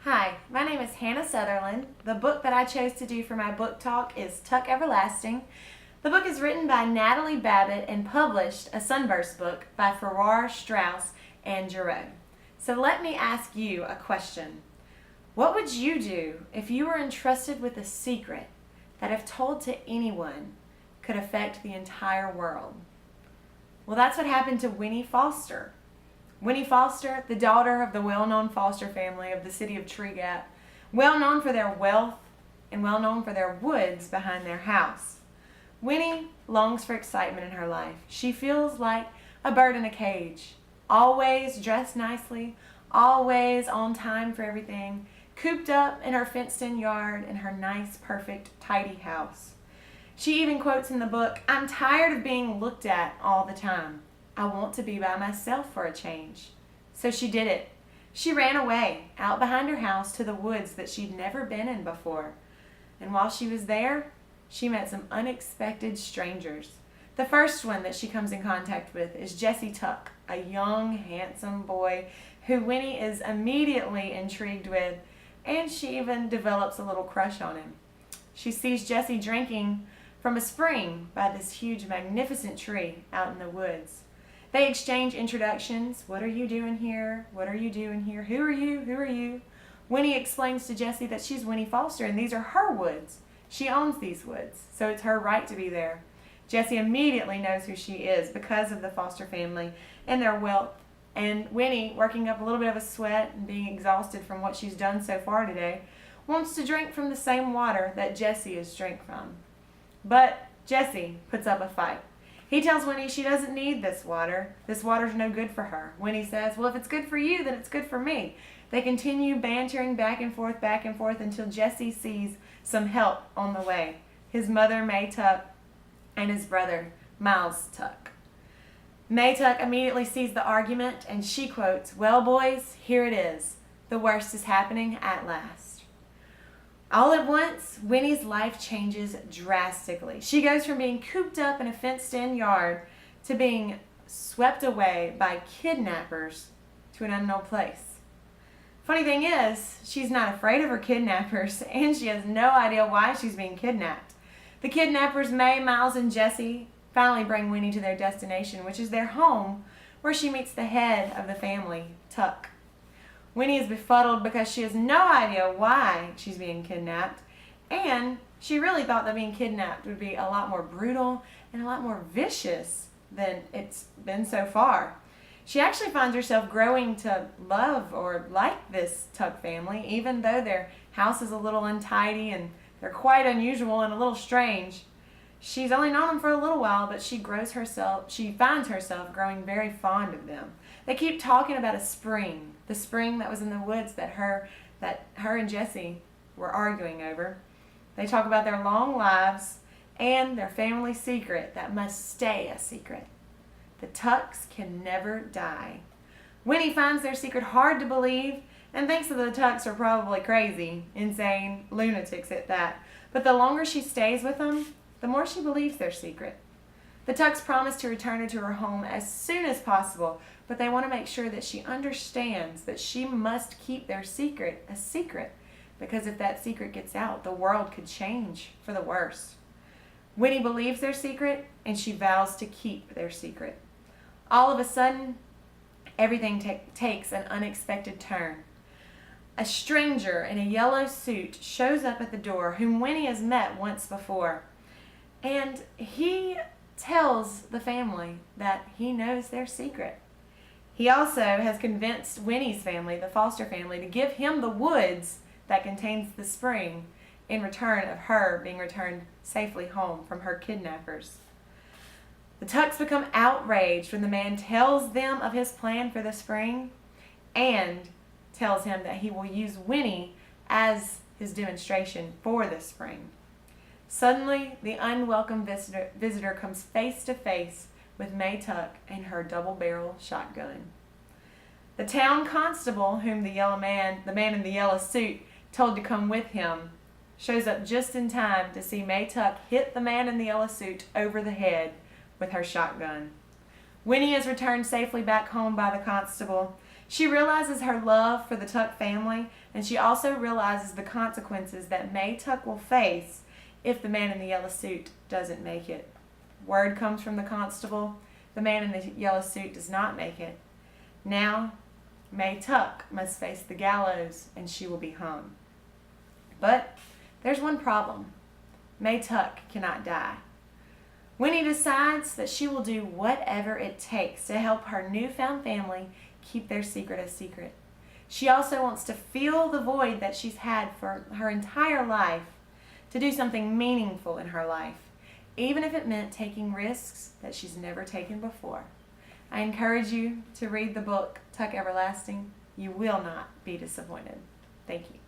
Hi, my name is Hannah Sutherland. The book that I chose to do for my book talk is Tuck Everlasting. The book is written by Natalie Babbitt and published, a Sunburst book, by Farrar, Straus, and Giroux. So let me ask you a question. What would you do if you were entrusted with a secret that, if told to anyone, could affect the entire world? Well, that's what happened to Winnie Foster. Winnie Foster, the daughter of the well-known Foster family of the city of Tree Gap, well known for their wealth and well known for their woods behind their house. Winnie longs for excitement in her life. She feels like a bird in a cage, always dressed nicely, always on time for everything, cooped up in her fenced-in yard in her nice, perfect, tidy house. She even quotes in the book, "I'm tired of being looked at all the time. I want to be by myself for a change." So she did it. She ran away out behind her house to the woods that she'd never been in before. And while she was there, she met some unexpected strangers. The first one that she comes in contact with is Jesse Tuck, a young, handsome boy who Winnie is immediately intrigued with, and she even develops a little crush on him. She sees Jesse drinking from a spring by this huge, magnificent tree out in the woods. They exchange introductions. What are you doing here? What are you doing here? Who are you? Who are you? Winnie explains to Jesse that she's Winnie Foster and these are her woods. She owns these woods, so it's her right to be there. Jesse immediately knows who she is because of the Foster family and their wealth. And Winnie, working up a little bit of a sweat and being exhausted from what she's done so far today, wants to drink from the same water that Jesse has drank from. But Jesse puts up a fight. He tells Winnie she doesn't need this water. This water's no good for her. Winnie says, well, if it's good for you, then it's good for me. They continue bantering back and forth until Jesse sees some help on the way. His mother, May Tuck, and his brother, Miles Tuck. May Tuck immediately sees the argument and she quotes, "Well, boys, here it is. The worst is happening at last." All at once, Winnie's life changes drastically. She goes from being cooped up in a fenced-in yard to being swept away by kidnappers to an unknown place. Funny thing is, she's not afraid of her kidnappers, and she has no idea why she's being kidnapped. The kidnappers, May, Miles, and Jesse, finally bring Winnie to their destination, which is their home, where she meets the head of the family, Tuck. Winnie is befuddled because she has no idea why she's being kidnapped, and she really thought that being kidnapped would be a lot more brutal and a lot more vicious than it's been so far. She actually finds herself growing to love or like this Tuck family, even though their house is a little untidy and they're quite unusual and a little strange. She's only known them for a little while, but she finds herself growing very fond of them. They keep talking about a spring, the spring that was in the woods that her and Jesse were arguing over. They talk about their long lives and their family secret that must stay a secret. The Tucks can never die. Winnie finds their secret hard to believe and thinks that the Tucks are probably crazy, insane, lunatics at that. But the longer she stays with them, the more she believes their secret. The Tucks promise to return her to her home as soon as possible, but they want to make sure that she understands that she must keep their secret a secret, because if that secret gets out, the world could change for the worse. Winnie believes their secret, and she vows to keep their secret. All of a sudden, everything takes an unexpected turn. A stranger in a yellow suit shows up at the door, whom Winnie has met once before. And he tells the family that he knows their secret. He also has convinced Winnie's family, the Foster family, to give him the woods that contains the spring in return of her being returned safely home from her kidnappers. The Tucks become outraged when the man tells them of his plan for the spring and tells him that he will use Winnie as his demonstration for the spring. Suddenly, the unwelcome visitor comes face to face with May Tuck and her double-barrel shotgun. The town constable, whom the man in the yellow suit, told to come with him, shows up just in time to see May Tuck hit the man in the yellow suit over the head with her shotgun. Winnie is returned safely back home by the constable. She realizes her love for the Tuck family, and she also realizes the consequences that May Tuck will face if the man in the yellow suit doesn't make it. Word comes from the constable. The man in the yellow suit does not make it. Now, May Tuck must face the gallows, and she will be hung. But there's one problem. May Tuck cannot die. Winnie decides that she will do whatever it takes to help her newfound family keep their secret a secret. She also wants to fill the void that she's had for her entire life, to do something meaningful in her life, even if it meant taking risks that she's never taken before. I encourage you to read the book, Tuck Everlasting. You will not be disappointed. Thank you.